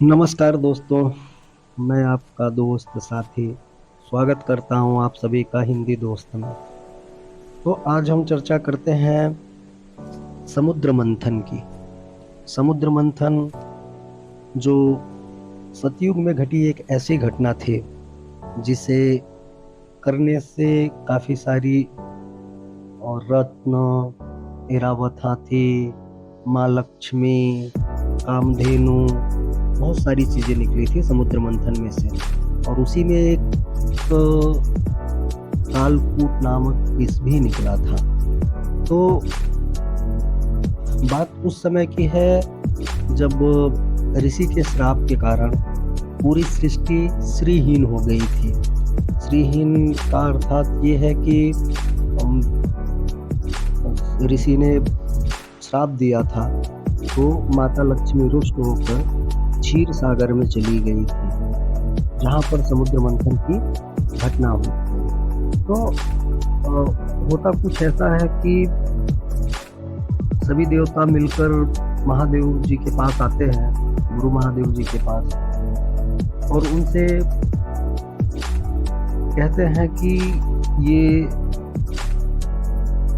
नमस्कार दोस्तों। मैं आपका दोस्त साथी स्वागत करता हूं आप सभी का हिंदी दोस्त में। तो आज हम चर्चा करते हैं समुद्र मंथन की। समुद्र मंथन जो सतयुग में घटी एक ऐसी घटना थी जिसे करने से काफी सारी और रत्न, ऐरावत हाथी, माँ लक्ष्मी, कामधेनु, बहुत सारी चीजें निकली थी समुद्र मंथन में से। और उसी में एक कालकूट नामक विष भी निकला था। तो बात उस समय की है जब ऋषि के श्राप के कारण पूरी सृष्टि श्रीहीन हो गई थी। श्रीहीन का अर्थात ये है कि ऋषि ने श्राप दिया था तो माता लक्ष्मी रुष्ट होकर क्षीर सागर में चली गई थी, जहां पर समुद्र मंथन की घटना हुई। तो होता कुछ ऐसा है कि सभी देवता मिलकर महादेव जी के पास आते हैं, गुरु महादेव जी के पास, और उनसे कहते हैं कि ये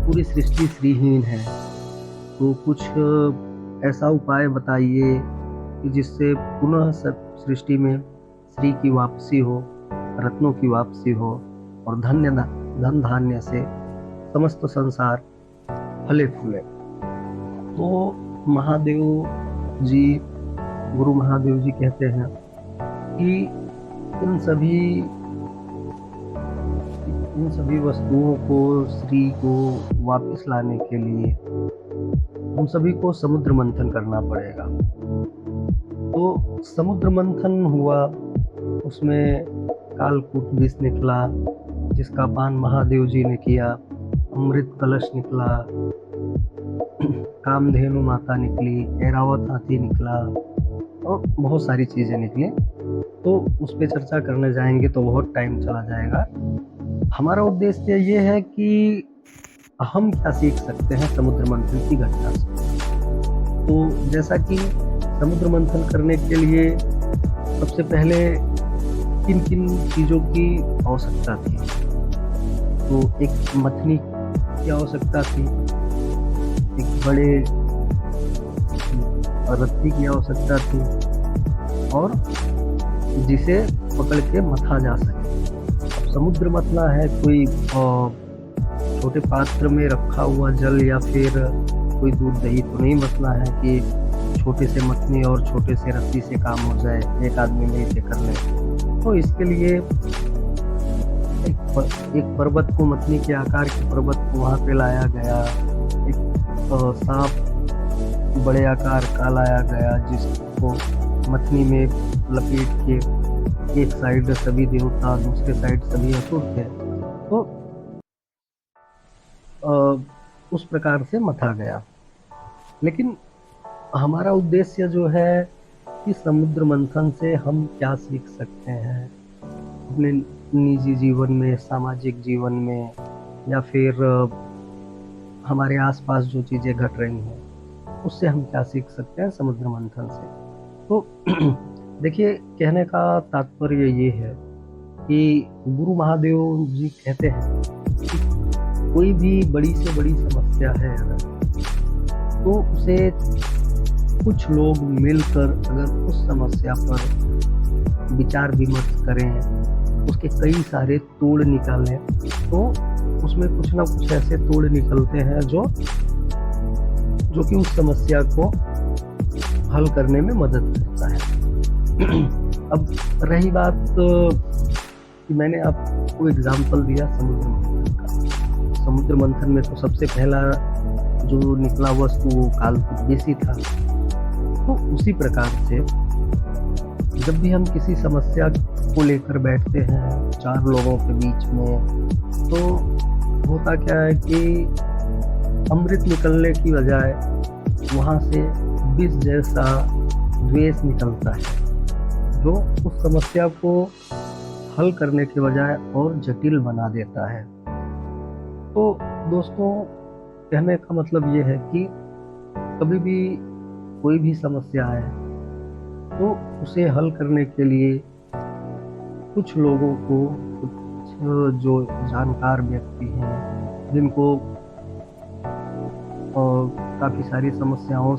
पूरी सृष्टि श्रीहीन है, तो कुछ ऐसा उपाय बताइए कि जिससे पुनः सृष्टि में श्री की वापसी हो, रत्नों की वापसी हो और धन धान्य से समस्त संसार फले फूले। तो महादेव जी, गुरु महादेव जी कहते हैं कि इन सभी वस्तुओं को, श्री को वापस लाने के लिए हम सभी को समुद्र मंथन करना पड़ेगा। तो समुद्र मंथन हुआ, उसमें कालकूट विष निकला जिसका पान महादेव जी ने किया, अमृत कलश निकला, कामधेनु माता निकली, ऐरावत हाथी निकला और बहुत सारी चीजें निकली। तो उस पर चर्चा करने जाएंगे तो बहुत टाइम चला जाएगा। हमारा उद्देश्य ये है कि हम क्या सीख सकते हैं समुद्र मंथन की घटना से। तो जैसा कि समुद्र मंथन करने के लिए सबसे पहले किन किन चीज़ों की आवश्यकता थी, तो एक मथनी की आवश्यकता थी, एक बड़े रस्सी की आवश्यकता थी और जिसे पकड़ के मथा जा सके। समुद्र मथना है कोई छोटे पात्र में रखा हुआ जल या फिर कोई दूध दही तो नहीं मथना है कि छोटे से मथनी और छोटे से रस्सी से काम हो जाए, एक आदमी में इसे कर ले। तो इसके लिए एक पर्वत को, मथनी के आकार के पर्वत को वहां पे लाया गया। एक सांप बड़े आकार का लाया गया जिसको मथनी में लपेट के एक साइड सभी देवता, दूसरे साइड सभी असुर थे, तो उस प्रकार से मथा गया। लेकिन हमारा उद्देश्य जो है कि समुद्र मंथन से हम क्या सीख सकते हैं अपने निजी जीवन में, सामाजिक जीवन में, या फिर हमारे आसपास जो चीजें घट रही हैं उससे हम क्या सीख सकते हैं समुद्र मंथन से। तो देखिए, कहने का तात्पर्य ये है कि गुरु महादेव जी कहते हैं कि कोई भी बड़ी से बड़ी समस्या है अगर, तो उसे कुछ लोग मिलकर अगर उस समस्या पर विचार विमर्श करें, उसके कई सारे तोड़ निकालें, तो उसमें कुछ ना कुछ ऐसे तोड़ निकलते हैं जो कि उस समस्या को हल करने में मदद करता है। अब रही बात कि मैंने आपको एग्जाम्पल दिया समुद्र मंथन का। समुद्र मंथन में तो सबसे पहला जो निकला वस्तु वो कालकूट विष था। तो उसी प्रकार से जब भी हम किसी समस्या को लेकर बैठते हैं चार लोगों के बीच में, तो होता क्या है कि अमृत निकलने की बजाय वहां से विष जैसा द्वेष निकलता है जो उस समस्या को हल करने के बजाय और जटिल बना देता है। तो दोस्तों, कहने का मतलब ये है कि कभी भी कोई भी समस्या है तो उसे हल करने के लिए कुछ लोगों को, कुछ जो जानकार व्यक्ति हैं जिनको काफ़ी सारी समस्याओं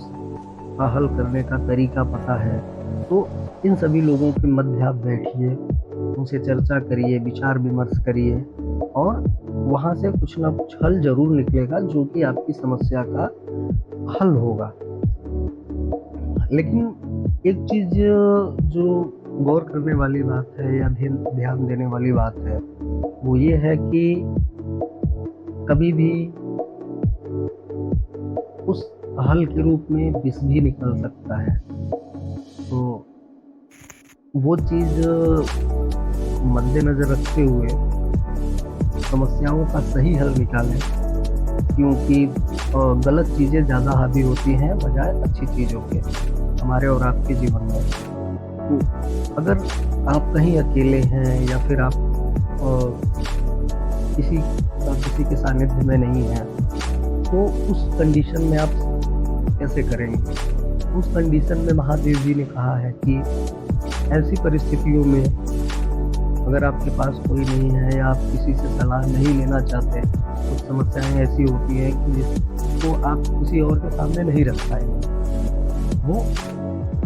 का हल करने का तरीका पता है, तो इन सभी लोगों के मध्य आप बैठिए, उनसे चर्चा करिए, विचार विमर्श करिए और वहाँ से कुछ ना कुछ हल ज़रूर निकलेगा जो कि आपकी समस्या का हल होगा। लेकिन एक चीज़ जो गौर करने वाली बात है या ध्यान देने वाली बात है, वो ये है कि कभी भी उस हल के रूप में विष भी निकल सकता है। तो वो चीज़ मद्देनज़र रखते हुए समस्याओं का सही हल निकालें, क्योंकि गलत चीज़ें ज़्यादा हावी होती हैं बजाय अच्छी चीज़ों के हमारे और आपके जीवन में। तो अगर आप कहीं अकेले हैं या फिर आप किसी के सानिध्य में नहीं हैं, तो उस कंडीशन में आप कैसे करेंगे? उस कंडीशन में महादेव जी ने कहा है कि ऐसी परिस्थितियों में अगर आपके पास कोई नहीं है या आप किसी से सलाह नहीं लेना चाहते, कुछ समस्याएं ऐसी होती हैं कि जिसको आप किसी और के सामने नहीं रख पाएंगे, वो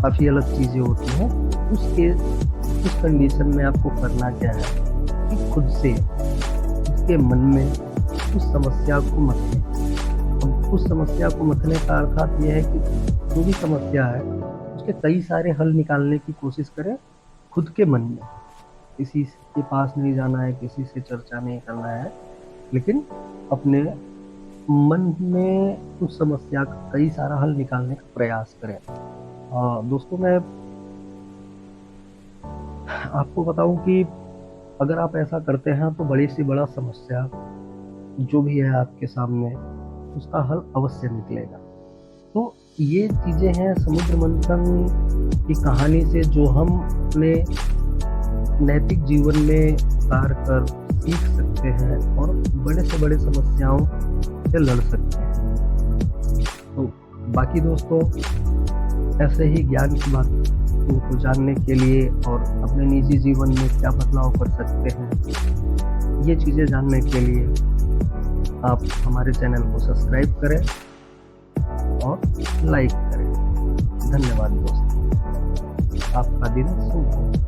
काफ़ी अलग चीज़ें होती हैं। उस कंडीशन में आपको करना क्या है कि खुद से उसके मन में उस समस्या को मत लें। उस समस्या को मथने का अर्थात यह है कि जो भी समस्या है उसके कई सारे हल निकालने की कोशिश करें खुद के मन में। किसी के पास नहीं जाना है, किसी से चर्चा नहीं करना है, लेकिन अपने मन में उस समस्या का कई सारा हल निकालने का प्रयास करें। दोस्तों, मैं आपको बताऊं कि अगर आप ऐसा करते हैं तो बड़ी से बड़ा समस्या जो भी है आपके सामने, उसका हल अवश्य निकलेगा। तो ये चीज़ें हैं समुद्र मंथन की कहानी से जो हम अपने नैतिक जीवन में उतार कर सीख सकते हैं और बड़े से बड़े समस्याओं से लड़ सकते हैं। तो बाकी दोस्तों, ऐसे ही ज्ञान की बातों को जानने के लिए और अपने निजी जीवन में क्या बदलाव कर सकते हैं, ये चीज़ें जानने के लिए आप हमारे चैनल को सब्सक्राइब करें और लाइक करें। धन्यवाद दोस्तों, आपका दिन शुभ हो।